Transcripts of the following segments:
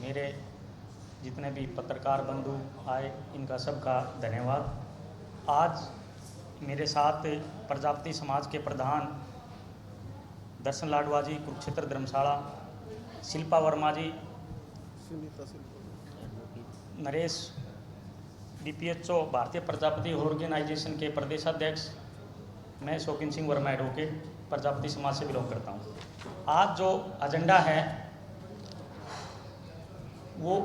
मेरे जितने भी पत्रकार बंधु आए इनका सबका धन्यवाद। आज मेरे साथ प्रजापति समाज के प्रधान दर्शन लाडवा जी कुरुक्षेत्र धर्मशाला, शिल्पा वर्मा जी, नरेश DPHO भारतीय प्रजापति ऑर्गेनाइजेशन के प्रदेशाध्यक्ष, मैं शौकीन सिंह वर्मा एडवोकेट प्रजापति समाज से बिलोंग करता हूँ। आज जो एजेंडा है वो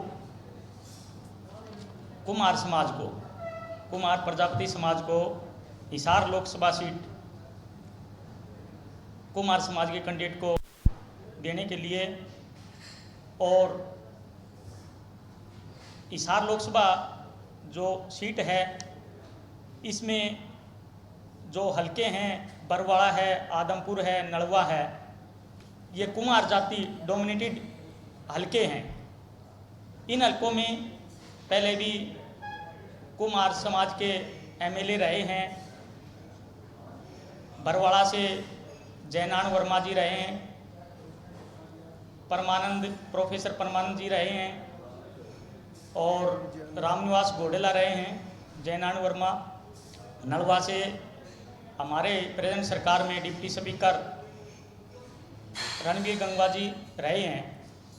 कुमार समाज को, कुमार प्रजापति समाज को हिसार लोकसभा सीट कुमार समाज के कैंडिडेट को देने के लिए और हिसार लोकसभा जो सीट है इसमें जो हलके हैं बरवाड़ा है, आदमपुर है, नलवा है, ये कुमार जाति डोमिनेटेड हलके हैं। इन हलकों में पहले भी कुमार समाज के MLA रहे हैं। बरवाड़ा से जयनारायण वर्मा जी रहे हैं, प्रोफेसर परमानंद जी रहे हैं और रामनिवास गोडेला रहे हैं, जयनारायण वर्मा। नलवा से हमारे प्रेजेंट सरकार में डिप्टी स्पीकर रणवीर गंगवा जी रहे हैं।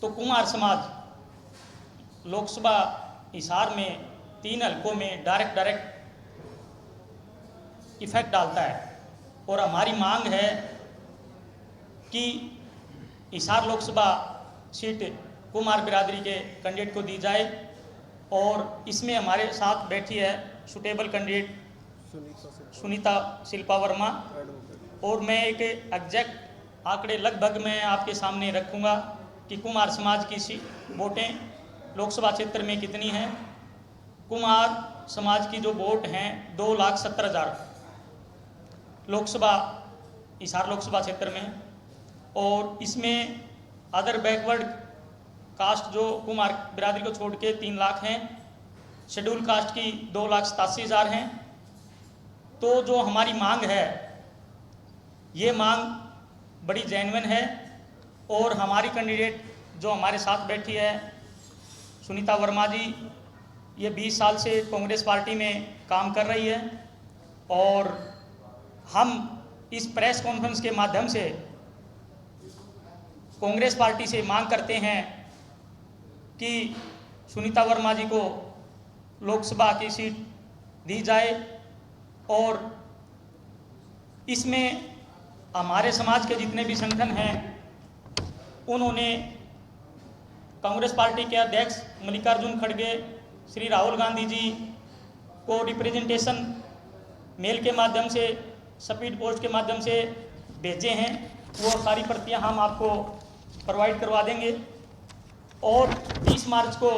तो कुमार समाज लोकसभा हिसार में 3 हलकों में डायरेक्ट इफेक्ट डालता है और हमारी मांग है कि हिसार लोकसभा सीट कुमार बिरादरी के कैंडिडेट को दी जाए और इसमें हमारे साथ बैठी है सुटेबल कैंडिडेट सुनीता शिल्पा वर्मा। और मैं एक एग्जैक्ट आंकड़े लगभग मैं आपके सामने रखूँगा कि कुमार समाज की वोटें लोकसभा क्षेत्र में कितनी हैं। कुमार समाज की जो वोट हैं 2,70,000 लोकसभा हिसार लोकसभा क्षेत्र में, और इसमें अदर बैकवर्ड कास्ट जो कुमार बिरादरी को छोड़ के 3 लाख हैं, शेड्यूल कास्ट की 2,87,000 हैं। तो जो हमारी मांग है ये मांग बड़ी जेन्युइन है और हमारी कैंडिडेट जो हमारे साथ बैठी है सुनीता वर्मा जी, ये 20 साल से कांग्रेस पार्टी में काम कर रही है और हम इस प्रेस कॉन्फ्रेंस के माध्यम से कांग्रेस पार्टी से मांग करते हैं कि सुनीता वर्मा जी को लोकसभा की सीट दी जाए और इसमें हमारे समाज के जितने भी संगठन हैं उन्होंने कांग्रेस पार्टी के अध्यक्ष मल्लिकार्जुन खड़गे, श्री राहुल गांधी जी को रिप्रेजेंटेशन मेल के माध्यम से, स्पीड पोस्ट के माध्यम से भेजे हैं। वो सारी प्रतियां हम आपको प्रोवाइड करवा देंगे। और 30 मार्च को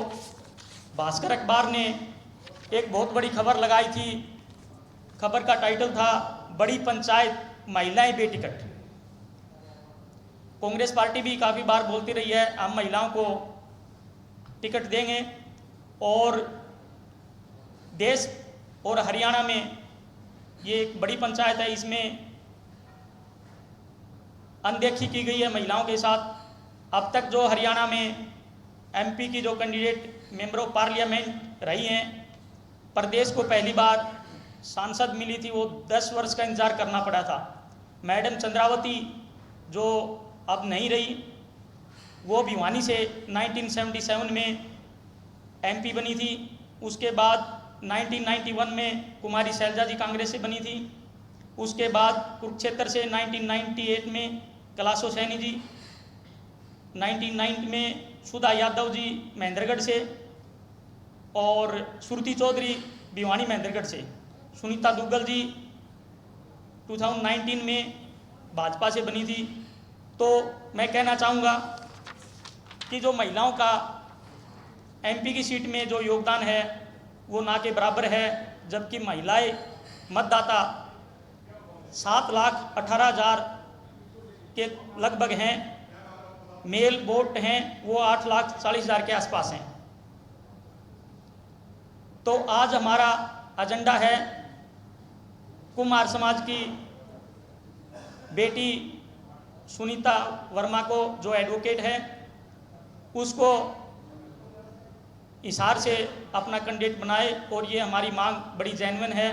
भास्कर अखबार ने एक बहुत बड़ी खबर लगाई थी। खबर का टाइटल था बड़ी पंचायत महिलाएं बेटिकट। कांग्रेस पार्टी भी काफ़ी बार बोलती रही है हम महिलाओं को टिकट देंगे, और देश और हरियाणा में ये एक बड़ी पंचायत है, इसमें अनदेखी की गई है महिलाओं के साथ। अब तक जो हरियाणा में MP की जो कैंडिडेट मेंबर ऑफ पार्लियामेंट रही हैं, प्रदेश को पहली बार सांसद मिली थी, वो 10 वर्ष का इंतजार करना पड़ा था। मैडम चंद्रावती जो अब नहीं रही, वो भिवानी से 1977 में MP बनी थी। उसके बाद 1991 में कुमारी शैलजा जी कांग्रेस से बनी थी। उसके बाद कुरुक्षेत्र से 1998 में कैलाशो सैनी जी, 1990 में सुधा यादव जी महेंद्रगढ़ से, और श्रुति चौधरी भिवानी महेंद्रगढ़ से, सुनीता दुग्गल जी 2019 में भाजपा से बनी थी। तो मैं कहना चाहूँगा कि जो महिलाओं का MP की सीट में जो योगदान है वो ना के बराबर है, जबकि महिलाएं मतदाता 7,18,000 के लगभग हैं, मेल वोट हैं वो 8,40,000 के आसपास हैं। तो आज हमारा एजेंडा है कुमार समाज की बेटी सुनीता वर्मा को, जो एडवोकेट है, उसको हिसार से अपना कैंडिडेट बनाए और ये हमारी मांग बड़ी जेन्युइन है।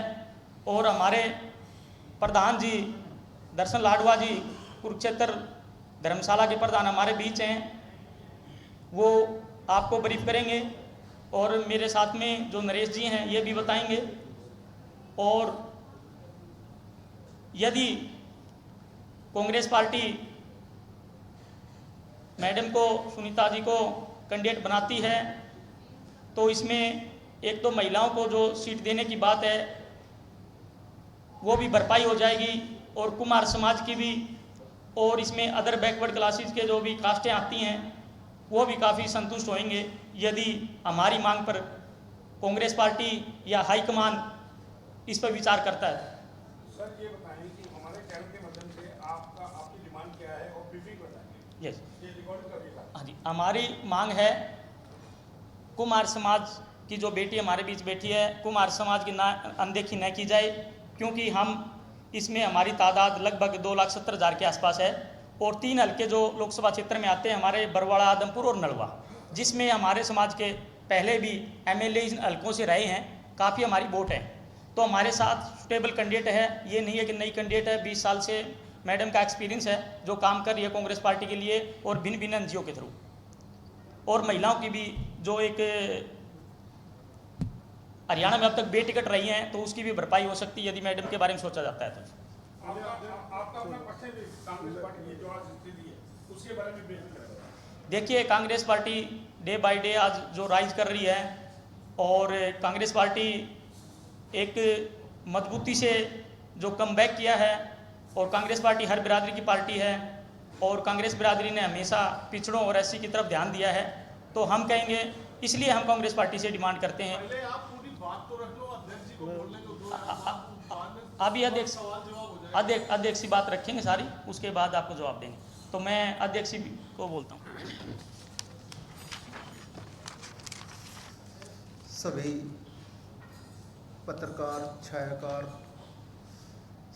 और हमारे प्रधान जी दर्शन लाडवा जी कुरुक्षेत्र धर्मशाला के प्रधान हमारे बीच हैं, वो आपको ब्रीफ करेंगे और मेरे साथ में जो नरेश जी हैं ये भी बताएंगे। और यदि कांग्रेस पार्टी मैडम को सुनीता जी को कैंडिडेट बनाती है तो इसमें एक तो महिलाओं को जो सीट देने की बात है वो भी भरपाई हो जाएगी और कुमार समाज की भी, और इसमें अदर बैकवर्ड क्लासेस के जो भी कास्टें आती हैं वो भी काफ़ी संतुष्ट होंगे यदि हमारी मांग पर कांग्रेस पार्टी या हाईकमान इस पर विचार करता है। सर ये बताएं कि हमारे चैनल के माध्यम से आपकी डिमांड क्या है और ब्रीफिंग बताएंगे। यस, ये रिकॉर्ड कर दिया। हाँ जी, हमारी मांग है कुमार समाज की जो बेटी हमारे बीच बैठी है, कुमार समाज की ना अनदेखी न की जाए, क्योंकि हम इसमें हमारी तादाद लगभग 2,70,000 के आसपास है और 3 हल्के जो लोकसभा क्षेत्र में आते हैं हमारे बरवाड़ा, आदमपुर और नलवा, जिसमें हमारे समाज के पहले भी एमएलए इन हल्कों से रहे हैं, काफ़ी हमारी वोट है। तो हमारे साथ सुटेबल कैंडिडेट है, ये नहीं है कि नई कैंडिडेट है। 20 साल से मैडम का एक्सपीरियंस है जो काम कर रही है कांग्रेस पार्टी के लिए और भिन्न भिन्न एनजीओ के थ्रू, और महिलाओं की भी जो एक हरियाणा में अब तक बेटिकट रही हैं तो उसकी भी भरपाई हो सकती है यदि मैडम के बारे में सोचा जाता है तो। आपका अपना पक्ष है कांग्रेस पार्टी जो आज स्थिति है उसके बारे में ब्रीफिंग करें। देखिए, Congress party day by day आज जो राइज कर रही है और कांग्रेस पार्टी एक मजबूती से जो कमबैक किया है, और कांग्रेस पार्टी हर बिरादरी की पार्टी है और कांग्रेस बिरादरी ने हमेशा पिछड़ों और एससी की तरफ ध्यान दिया है, तो हम कहेंगे इसलिए हम कांग्रेस पार्टी से डिमांड करते हैं। पहले आप पूरी बात तो रख लो, अध्यक्ष जी को बोलने दो। अभी अध्यक्ष की बात रखेंगे सारी, उसके बाद आपको जवाब देंगे। तो मैं अध्यक्ष जी को बोलता हूँ। सभी पत्रकार, छायाकार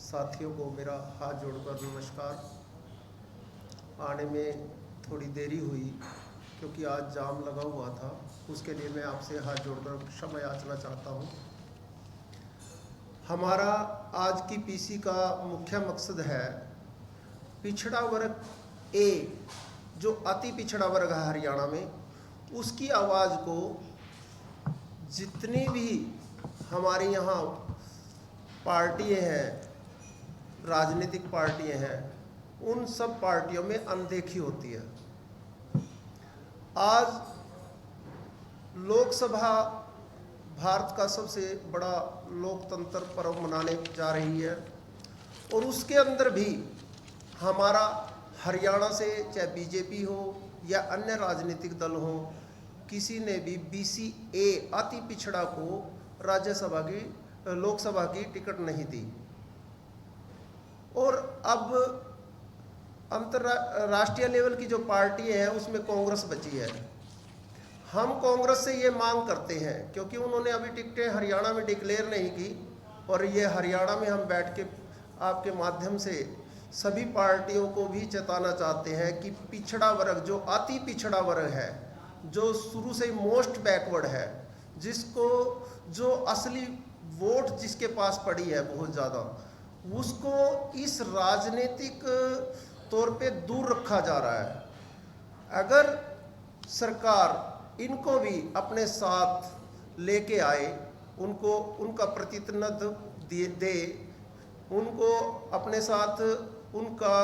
साथियों को मेरा हाथ जोड़कर नमस्कार। आने में थोड़ी देरी हुई क्योंकि आज जाम लगा हुआ था, उसके लिए मैं आपसे हाथ जोड़कर क्षमा याचना चाहता हूँ। हमारा आज की पीसी का मुख्य मकसद है पिछड़ा वर्ग ए, जो अति पिछड़ा वर्ग है हरियाणा में, उसकी आवाज़ को जितनी भी हमारे यहाँ पार्टियाँ हैं, राजनीतिक पार्टियाँ हैं, उन सब पार्टियों में अनदेखी होती है। आज लोकसभा भारत का सबसे बड़ा लोकतंत्र पर्व मनाने जा रही है और उसके अंदर भी हमारा हरियाणा से चाहे बीजेपी हो या अन्य राजनीतिक दल हो, किसी ने भी BCA अति पिछड़ा को राज्यसभा की लोकसभा की टिकट नहीं दी। और अब अंतर्राष्ट्रीय लेवल की जो पार्टी है उसमें कांग्रेस बची है। हम कांग्रेस से ये मांग करते हैं क्योंकि उन्होंने अभी टिकटें हरियाणा में डिक्लेयर नहीं की, और ये हरियाणा में हम बैठ के आपके माध्यम से सभी पार्टियों को भी चेताना चाहते हैं कि पिछड़ा वर्ग, जो अति पिछड़ा वर्ग है, जो शुरू से ही मोस्ट बैकवर्ड है, जिसको जो असली वोट जिसके पास पड़ी है बहुत ज़्यादा, उसको इस राजनीतिक तौर पे दूर रखा जा रहा है। अगर सरकार इनको भी अपने साथ लेके आए, उनको उनका प्रतिनिधित्व दे, उनको अपने साथ उनका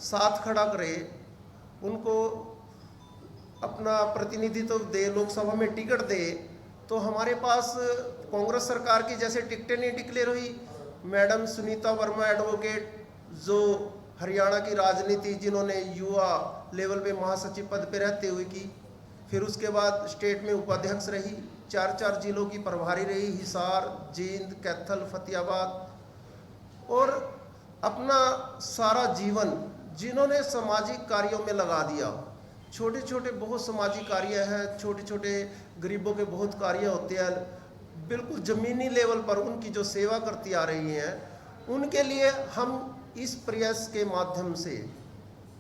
साथ खड़ा करे, उनको अपना प्रतिनिधित्व दे, लोकसभा में टिकट दे, तो हमारे पास कांग्रेस सरकार की जैसे टिकटें नहीं डिक्लेयर हुई, मैडम सुनीता वर्मा एडवोकेट जो हरियाणा की राजनीति जिन्होंने युवा लेवल पे महासचिव पद पे रहते हुए की, फिर उसके बाद स्टेट में उपाध्यक्ष रही, 4 जिलों की प्रभारी रही, हिसार, जींद, कैथल, फतेहाबाद, और अपना सारा जीवन जिन्होंने सामाजिक कार्यों में लगा दिया। छोटे छोटे बहुत सामाजिक कार्य हैं, छोटे छोटे गरीबों के बहुत कार्य होते हैं, बिल्कुल ज़मीनी लेवल पर उनकी जो सेवा करती आ रही हैं, उनके लिए हम इस प्रयास के माध्यम से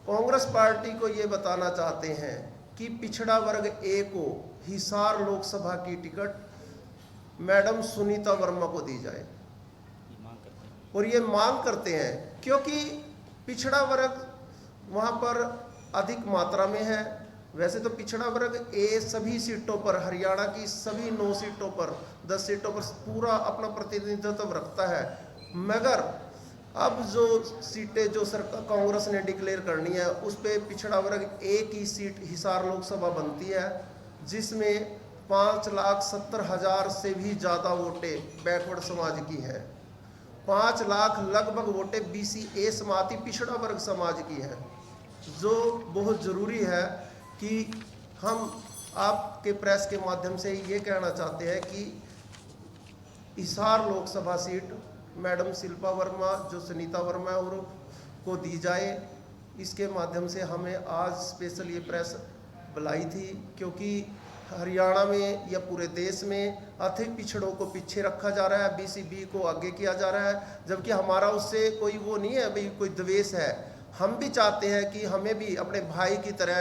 कांग्रेस पार्टी को ये बताना चाहते हैं कि पिछड़ा वर्ग ए को हिसार लोकसभा की टिकट मैडम सुनीता वर्मा को दी जाए। और ये मांग करते हैं क्योंकि पिछड़ा वर्ग वहाँ पर अधिक मात्रा में है। वैसे तो पिछड़ा वर्ग ए सभी सीटों पर, हरियाणा की सभी 9 सीटों पर, 10 सीटों पर पूरा अपना प्रतिनिधित्व रखता है, मगर अब जो सीटें जो सरकार कांग्रेस ने डिक्लेयर करनी है उस पे पिछड़ा वर्ग ए की सीट हिसार लोकसभा बनती है, जिसमें 5,70,000 से भी ज़्यादा वोटें बैकवर्ड समाज की है। 5 लाख लगभग वोटें BCA समाती पिछड़ा वर्ग समाज की है, जो बहुत ज़रूरी है कि हम आपके प्रेस के माध्यम से ये कहना चाहते हैं कि हिसार लोकसभा सीट मैडम शिल्पा वर्मा जो सुनीता वर्मा और को दी जाए। इसके माध्यम से हमें आज स्पेशल ये प्रेस बुलाई थी, क्योंकि हरियाणा में या पूरे देश में अधिक पिछड़ों को पीछे रखा जा रहा है, BCB को आगे किया जा रहा है, जबकि हमारा उससे कोई वो नहीं है भाई, कोई द्वेष है। हम भी चाहते हैं कि हमें भी अपने भाई की तरह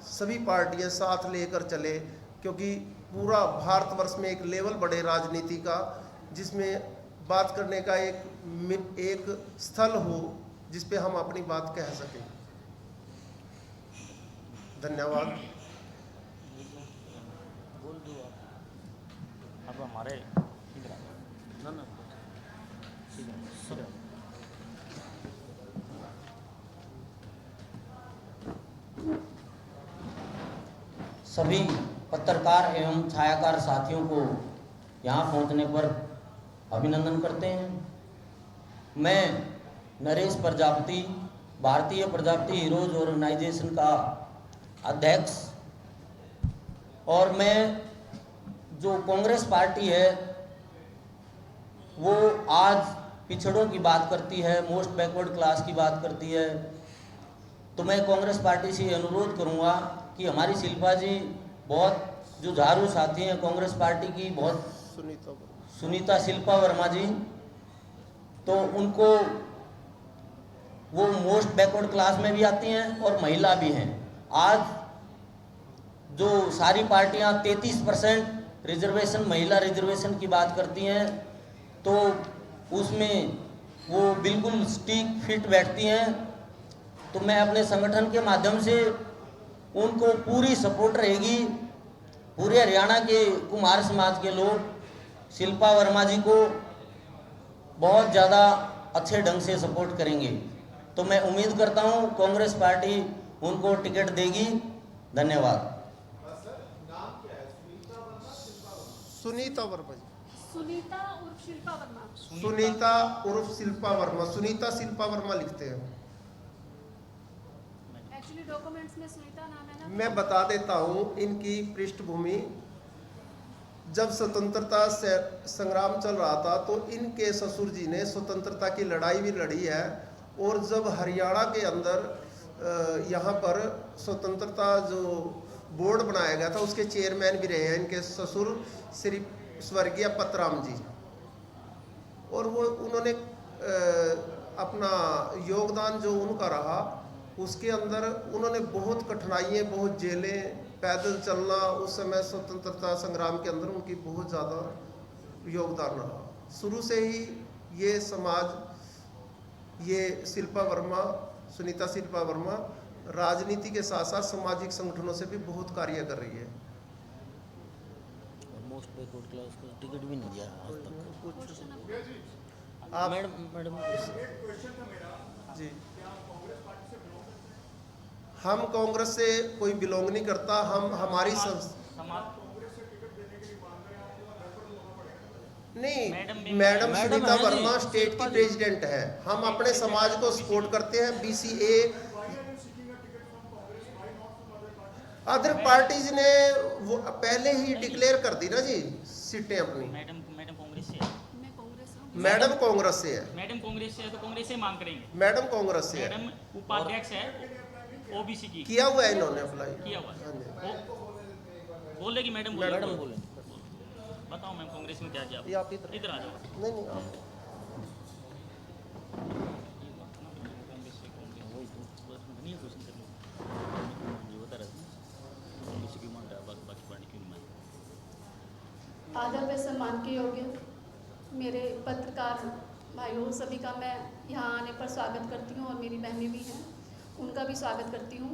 सभी पार्टियां साथ लेकर चले, क्योंकि पूरा भारतवर्ष में एक लेवल बढ़े राजनीति का, जिसमें बात करने का एक स्थल हो जिस पे हम अपनी बात कह सकें। धन्यवाद। बोल दो अब हमारे ना सभी पत्रकार एवं छायाकार साथियों को यहाँ पहुँचने पर अभिनंदन करते हैं। मैं नरेश प्रजापति, भारतीय प्रजापति हीरोज ऑर्गेनाइजेशन का अध्यक्ष, और मैं जो कांग्रेस पार्टी है वो आज पिछड़ों की बात करती है, मोस्ट बैकवर्ड क्लास की बात करती है, तो मैं कांग्रेस पार्टी से अनुरोध करूंगा कि हमारी शिल्पा जी बहुत जो झाड़ू साथी हैं कांग्रेस पार्टी की, बहुत सुनीता शिल्पा वर्मा जी, तो उनको वो मोस्ट बैकवर्ड क्लास में भी आती हैं और महिला भी हैं। आज जो सारी पार्टियां 33% रिजर्वेशन, महिला रिजर्वेशन की बात करती हैं, तो उसमें वो बिल्कुल स्टिक फिट बैठती हैं। तो मैं अपने संगठन के माध्यम से उनको पूरी सपोर्ट रहेगी। पूरे हरियाणा के कुमार समाज के लोग शिल्पा वर्मा जी को बहुत ज़्यादा अच्छे ढंग से सपोर्ट करेंगे, तो मैं उम्मीद करता हूं कांग्रेस पार्टी उनको टिकट देगी। धन्यवाद। सुनीता वर्मा जी। सुनीता उर्फ शिल्पा वर्मा। सुनीता उर्फ शिल्पा वर्मा, सुनीता शिल्पा वर्मा लिखते हैं। एक्चुअली डॉक्यूमेंट्स में सुनीता नाम है ना। मैं बता देता हूँ इनकी पृष्ठभूमि। जब स्वतंत्रता संग्राम चल रहा था तो इनके ससुर जी ने स्वतंत्रता की लड़ाई भी लड़ी है, और जब हरियाणा के अंदर यहाँ पर स्वतंत्रता जो बोर्ड बनाया गया था उसके चेयरमैन भी रहे हैं इनके ससुर श्री स्वर्गीय पतराम जी, और वो उन्होंने अपना योगदान जो उनका रहा उसके अंदर उन्होंने बहुत कठिनाइयाँ, बहुत जेलें, पैदल चलना, उस समय स्वतंत्रता संग्राम के अंदर उनकी बहुत ज़्यादा योगदान रहा। शुरू से ही ये समाज, ये शिल्पा वर्मा, सुनीता शिल्पा वर्मा राजनीति के साथ साथ सामाजिक संगठनों से भी बहुत कार्य कर रही है। मोस्ट बैकवर्ड क्लास को टिकट भी नहीं दिया आज तक। आप मैडम जी, हम कांग्रेस से कोई बिलोंग नहीं करता। हम हमारी नहीं, मैडम सुनीता वर्मा स्टेट की प्रेसिडेंट है। हम अपने समाज को सपोर्ट करते हैं। BCA अदर पार्टीज ने वो पहले ही डिक्लेयर कर दी ना जी सीटें अपनी। मैडम कांग्रेस से है। मैं कांग्रेस हूँ। मैडम कांग्रेस से है। मैडम कांग्रेस से है तो कांग्रेस से मांग करेंगे। मैडम कांग्रेस से है। मैडम उपाध्यक्ष है OBC की। किया हुआ है इन्होंने अप्लाई। किया हुआ हाँ जी। है। बोलेगी मैडम बोले। बताओ मैम कांग्रेस में क्या किया? ये आप इधर आ जाओ। नहीं नहीं आप आदर व सम्मान के योग्य मेरे पत्रकार भाइयों सभी का मैं यहाँ आने पर स्वागत करती हूँ और मेरी बहनें भी हैं उनका भी स्वागत करती हूँ।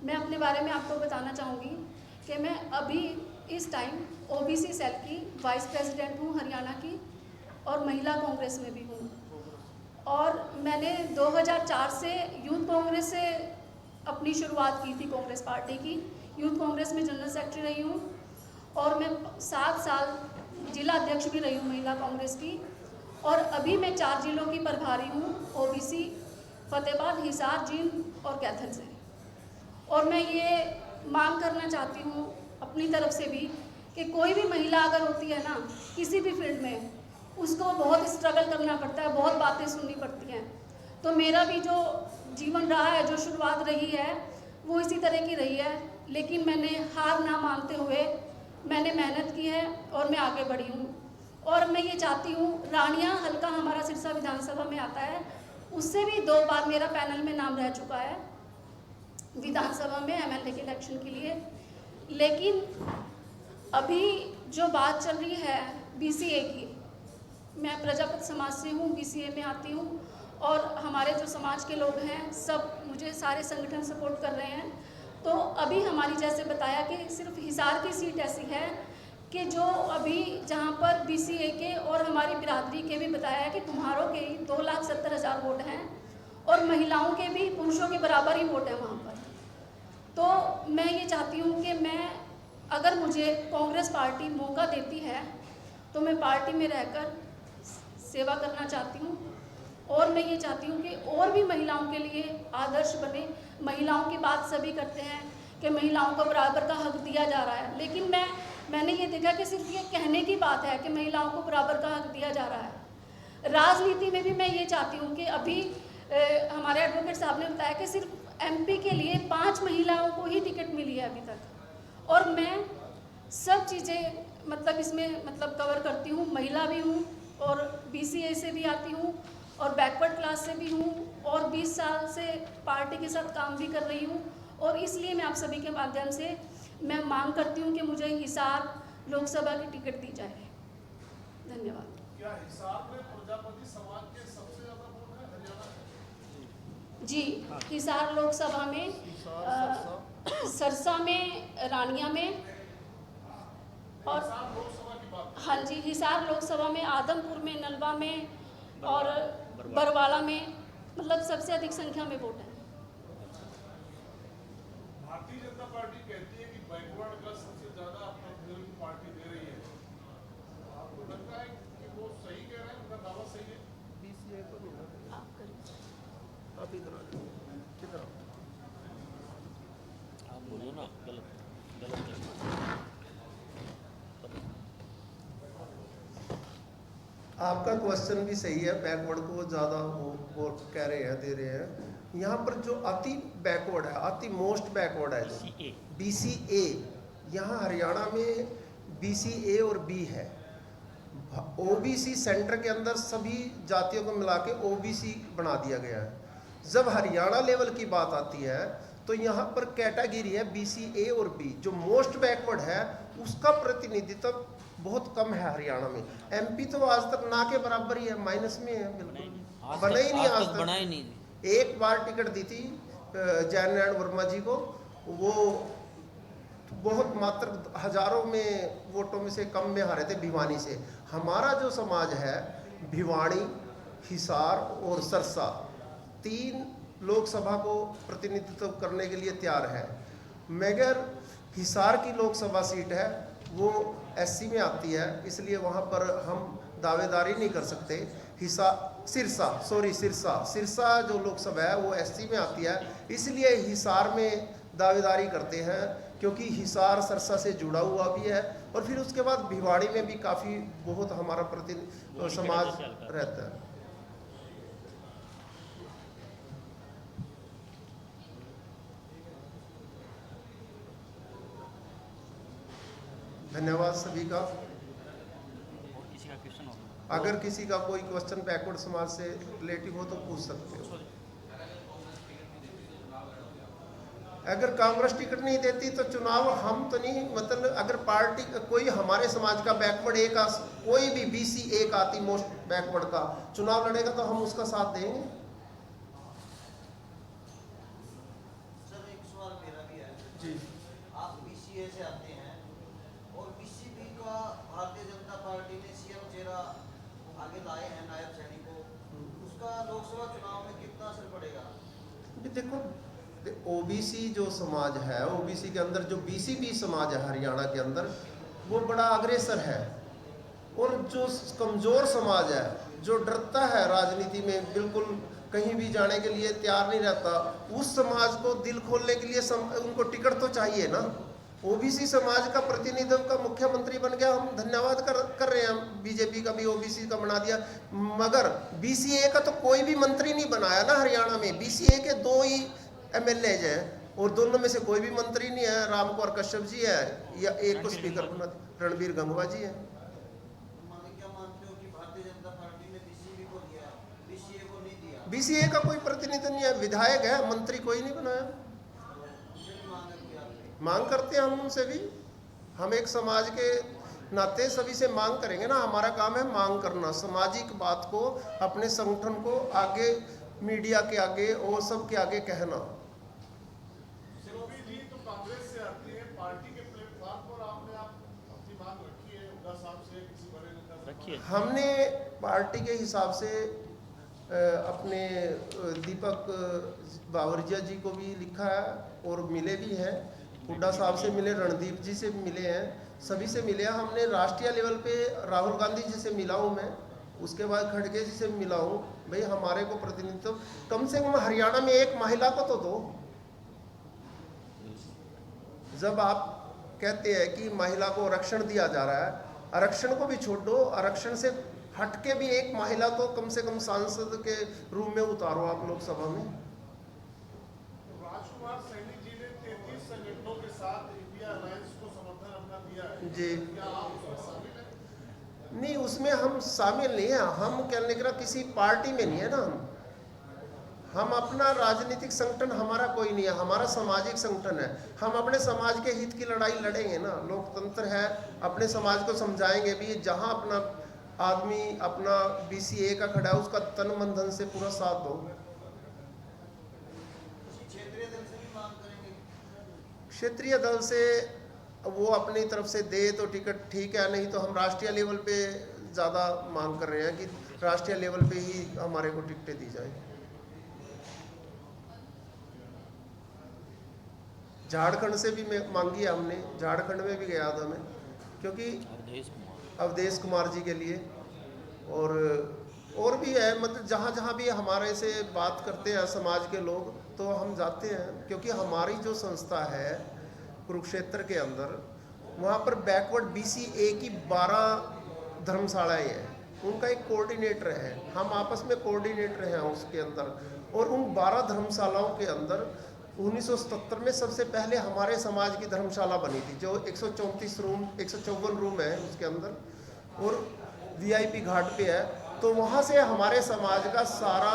मैं अपने बारे में आपको बताना चाहूँगी कि मैं अभी इस टाइम ओबीसी सेल की वाइस प्रेसिडेंट हूँ हरियाणा की और महिला कांग्रेस में भी हूँ। और मैंने 2004 से यूथ कांग्रेस से अपनी शुरुआत की थी, कांग्रेस पार्टी की यूथ कांग्रेस में जनरल सेक्रेटरी रही हूँ और मैं 7 साल जिला अध्यक्ष भी रही हूँ महिला कांग्रेस की। और अभी मैं 4 जिलों की प्रभारी हूँ, ओबीसी, फतेहाबाद, हिसार, जींद और कैथल से। और मैं ये मांग करना चाहती हूँ अपनी तरफ से भी कि कोई भी महिला अगर होती है ना किसी भी फील्ड में, उसको बहुत स्ट्रगल करना पड़ता है, बहुत बातें सुननी पड़ती हैं। तो मेरा भी जो जीवन रहा है, जो शुरुआत रही है, वो इसी तरह की रही है, लेकिन मैंने हार ना मानते हुए मैंने मेहनत की है और मैं आगे बढ़ी हूँ। और मैं ये चाहती हूँ, रानिया हल्का हमारा सिरसा विधानसभा में आता है, उससे भी 2 बार मेरा पैनल में नाम रह चुका है विधानसभा में एमएलए के इलेक्शन के लिए। लेकिन अभी जो बात चल रही है बीसीए की, मैं प्रजापति समाज से हूँ, बीसीए में आती हूँ और हमारे जो समाज के लोग हैं सब मुझे सारे संगठन सपोर्ट कर रहे हैं। तो अभी हमारी जैसे बताया कि सिर्फ हिसार की सीट ऐसी है कि जो अभी जहाँ पर बीसीए के और हमारी बिरादरी के भी बताया है कि तुम्हारों के 2,70,000 वोट हैं और महिलाओं के भी पुरुषों के बराबर ही वोट है वहाँ पर। तो मैं ये चाहती हूँ कि मैं, अगर मुझे कांग्रेस पार्टी मौका देती है तो मैं पार्टी में रहकर सेवा करना चाहती हूँ। और मैं ये चाहती हूँ कि और भी महिलाओं के लिए आदर्श बने। महिलाओं की बात सभी करते हैं कि महिलाओं को बराबर का हक दिया जा रहा है, लेकिन मैंने ये देखा कि सिर्फ ये कहने की बात है कि महिलाओं को बराबर का हक दिया जा रहा है। राजनीति में भी मैं ये चाहती हूँ कि अभी हमारे एडवोकेट साहब ने बताया कि सिर्फ एमपी के लिए 5 महिलाओं को ही टिकट मिली है अभी तक। और मैं सब चीज़ें मतलब इसमें मतलब कवर करती हूँ, महिला भी हूँ और बीसीए से भी आती हूँ और बैकवर्ड क्लास से भी हूँ और 20 साल से पार्टी के साथ काम भी कर रही हूँ। और इसलिए मैं आप सभी के माध्यम से मैं मांग करती हूँ कि मुझे हिसार लोकसभा की टिकट दी जाए। धन्यवाद। क्या हिसार में प्रजापति समाज के सबसे ज्यादा वोट है हरियाणा में? जी, हिसार लोकसभा में, सरसा में, रानिया में और हिसार लोकसभा की बात, हाँ जी, हिसार लोकसभा में, आदमपुर में, नलवा में और बरवाला में मतलब सबसे अधिक संख्या में वोट है। भारतीय जनता पार्टी कहती है कि बैकवर्ड का सबसे ज्यादा अपना विरोधी पार्टी दे रही है। आपको लगता है कि वो सही कह रहे हैं, उनका दावा सही है? बीसीए को नहीं, आप करिए। आप इधर आ जाओ, किधर आओ। आप बोलो ना, गलत आपका क्वेश्चन भी सही है, बैकवर्ड को ज़्यादा वो कह रहे हैं, दे रहे हैं। यहाँ पर जो अति बैकवर्ड है, अति मोस्ट बैकवर्ड है जो बीसीए, यहाँ हरियाणा में बीसीए और बी है। ओबीसी सेंटर के अंदर सभी जातियों को मिला के ओबीसी बना दिया गया है। जब हरियाणा लेवल की बात आती है तो यहाँ पर कैटेगरी है बीसीए और बी। जो मोस्ट बैकवर्ड है उसका प्रतिनिधित्व बहुत कम है हरियाणा में। एमपी तो आज तक ना के बराबर ही है, माइनस में है, बिल्कुल बना ही नहीं आज तक। बना ही नहीं। एक बार टिकट दी थी जैन नारायण वर्मा जी को, वो बहुत मात्र हजारों में वोटों में से कम में हारे थे भिवानी से। हमारा जो समाज है भिवानी, हिसार और सरसा, 3 लोकसभा को प्रतिनिधित्व करने के लिए तैयार है। मगर हिसार की लोकसभा सीट है वो एससी में आती है, इसलिए वहाँ पर हम दावेदारी नहीं कर सकते। सिरसा जो लोकसभा है वो एससी में आती है, इसलिए हिसार में दावेदारी करते हैं क्योंकि हिसार सरसा से जुड़ा हुआ भी है। और फिर उसके बाद भिवाड़ी में भी काफ़ी बहुत हमारा समाज रहता है। धन्यवाद सभी का। किसी का क्वेश्चन हो? अगर किसी का कोई क्वेश्चन बैकवर्ड समाज से रिलेटिव हो तो पूछ सकते हो। अगर कांग्रेस टिकट नहीं देती तो चुनाव हम तो नहीं, मतलब अगर पार्टी कोई हमारे समाज का बैकवर्ड एक कोई भी BC एक आती मोस्ट बैकवर्ड का चुनाव लड़ेगा तो हम उसका साथ देंगे। सर एक सवाल मेरा भी है जी। आप BCA से आते हैं और BCB का भारतीय जनता पार्टी ने CM चेहरा आगे लाए हैं नायब सैनी को, उसका लोकसभा चुनाव में कितना असर पड़ेगा? देखो OBC जो समाज है, OBC के अंदर जो BCB समाज है हरियाणा के अंदर, वो बड़ा अग्रेसर है। और जो कमज़ोर समाज है, जो डरता है राजनीति में, बिल्कुल कहीं भी जाने के लिए तैयार नहीं रहता, उस समाज को दिल खोलने के लिए उनको टिकट तो चाहिए ना। OBC समाज का प्रतिनिधित्व का मुख्यमंत्री बन गया, हम धन्यवाद कर रहे हैं। हम BJP का भी OBC का बना दिया, मगर BCA का तो कोई भी मंत्री नहीं बनाया ना हरियाणा में। BCA के 2 ही MLA हैं और दोनों में से कोई भी मंत्री नहीं है। राम कुमार कश्यप जी है या एक को स्पीकर बना, रणबीर गंगवा जी है। क्या मानते हो कि भारतीय जनता पार्टी ने BCB को दिया, BCA को नहीं दिया? BCA का कोई प्रतिनिधि नहीं है, विधायक है, मंत्री कोई नहीं बनाया। मांग करते हैं हम उनसे भी, हम एक समाज के नाते सभी से मांग करेंगे ना। हमारा काम है मांग करना, सामाजिक बात को अपने संगठन को आगे मीडिया के आगे और सबके आगे कहना। सिरोही जी तो कांग्रेस से आती है, पार्टी के प्लेटफॉर्म पर आपने अपनी मांग रखी है हुड्डा साहब से, किसी बड़े नेता से? रखिए। हमने पार्टी के हिसाब से अपने दीपक बावरिया जी को भी लिखा है और मिले भी हैं, हुड्डा साहब से मिले, रणदीप जी से मिले हैं, सभी से मिले हैं। हमने राष्ट्रीय लेवल पे राहुल गांधी जी से मिला हूँ मैं, उसके बाद खड़गे जी से मिला हूँ। भाई हमारे को प्रतिनिधित्व कम से कम हरियाणा में एक महिला को तो दो। जब आप कहते हैं कि महिला को आरक्षण दिया जा रहा है, आरक्षण को भी छोड़ दो, आरक्षण से हटके भी एक महिला तो कम से कम सांसद के रूप में उतारो आप लोकसभा में। राजकुमार सैनी जी ने 33 संगठनों के साथ इंडिया अलायंस को समर्थन अपना दिया है, जी। क्या आप उसमें शामिल हैं? नहीं, उसमें हम शामिल नहीं है। हम कहने का किसी पार्टी में नहीं है ना। हम अपना राजनीतिक संगठन हमारा कोई नहीं है, हमारा सामाजिक संगठन है। हम अपने समाज के हित की लड़ाई लड़ेंगे ना। लोकतंत्र है, अपने समाज को समझाएंगे भी। जहाँ अपना आदमी अपना BCA का खड़ा है, उसका तन मन धन से पूरा साथ दो। क्षेत्रीय दल से भी मांग करेंगे? क्षेत्रीय दल से वो अपनी तरफ से दे तो टिकट ठीक है, नहीं तो हम राष्ट्रीय लेवल पे ज़्यादा मांग कर रहे हैं कि राष्ट्रीय लेवल पे ही हमारे को टिकटें दी जाए। झारखंड से भी मांगी है हमने, झारखंड में भी गया था मैं, क्योंकि अवधेश कुमार जी के लिए। और भी है, मतलब जहाँ जहाँ भी हमारे से बात करते हैं समाज के लोग तो हम जाते हैं, क्योंकि हमारी जो संस्था है कुरुक्षेत्र के अंदर, वहाँ पर बैकवर्ड BCA की 12 धर्मशालाएँ हैं, उनका एक कोऑर्डिनेटर है। हम आपस में कोऑर्डिनेटर हैं उसके अंदर। और उन 12 धर्मशालाओं के अंदर 1977 में सबसे पहले हमारे समाज की धर्मशाला बनी थी, जो 154 रूम है उसके अंदर, और VIP घाट पे है। तो वहाँ से हमारे समाज का सारा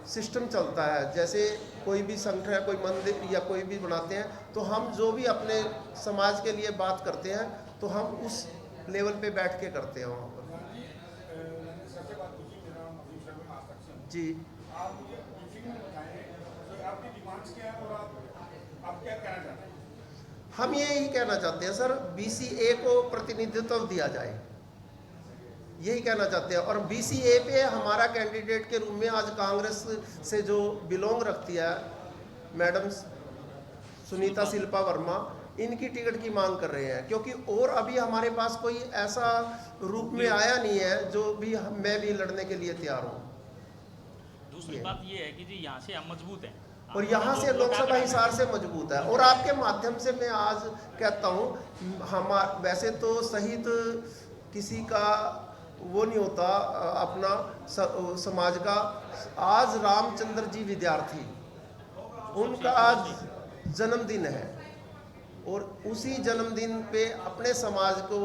सिस्टम चलता है। जैसे कोई भी संगठन है, कोई मंदिर या कोई भी बनाते हैं, तो हम जो भी अपने समाज के लिए बात करते हैं तो हम उस लेवल पे बैठ के करते हैं वहाँ पर। जी, आप मुझे ब्रीफिंग में बताएं, तो आपकी डिमांड्स क्या है और आप क्या कहना चाहते हैं? हम यही कहना चाहते हैं सर, BCA को प्रतिनिधित्व दिया जाए, यही कहना चाहते हैं। और BCA पे हमारा कैंडिडेट के रूप में आज कांग्रेस से जो बिलोंग रखती है मैडम सुनीता शिल्पा वर्मा, इनकी टिकट की मांग कर रहे हैं, क्योंकि और अभी हमारे पास कोई ऐसा रूप में आया नहीं है जो भी मैं भी लड़ने के लिए तैयार हूँ। दूसरी बात ये है कि जी यहाँ से हम मजबूत हैं, और यहाँ से लोकसभा हिसार से मजबूत है। और आपके माध्यम से मैं आज कहता हूँ, हम वैसे तो शहीद किसी का वो नहीं होता अपना समाज का। आज रामचंद्र जी विद्यार्थी, उनका आज जन्मदिन है, और उसी जन्मदिन पे अपने समाज को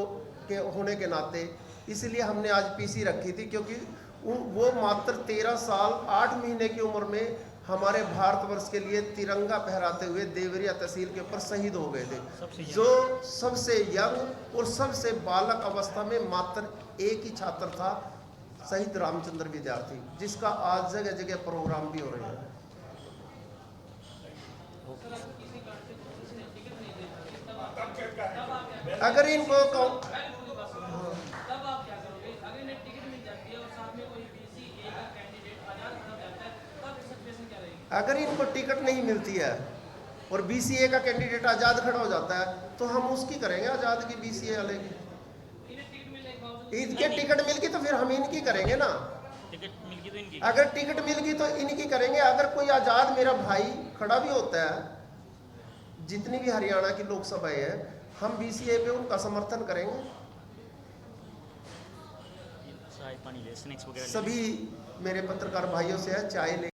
के होने के नाते इसलिए हमने आज PC रखी थी, क्योंकि वो मात्र 13 साल 8 महीने की उम्र में हमारे भारतवर्ष के लिए तिरंगा फहराते हुए देवरिया तहसील के ऊपर शहीद हो गए थे, जो सबसे यंग और सबसे बालक अवस्था में मात्र एक ही छात्र था, शहीद रामचंद्र विद्यार्थी, जिसका आज जगह जगह प्रोग्राम भी हो रहे हैं। अगर इनको अगर इनको टिकट नहीं मिलती है और बीसीए का कैंडिडेट आज़ाद खड़ा हो जाता है तो हम उसकी करेंगे, आज़ाद की बीसीए वाले की। इनके टिकट मिल गई तो फिर हम इनकी करेंगे ना। टिकट मिल गई तो इनकी, अगर टिकट मिल गई तो इनकी करेंगे। अगर कोई आज़ाद मेरा भाई खड़ा भी होता है, जितनी भी हरियाणा की लोकसभाएं हैं, हम बीसीए पे उनका समर्थन करेंगे। चाय पानी ले, स्नैक्स वगैरह ले। सभी मेरे पत्रकार भाइयों से है, चाय ले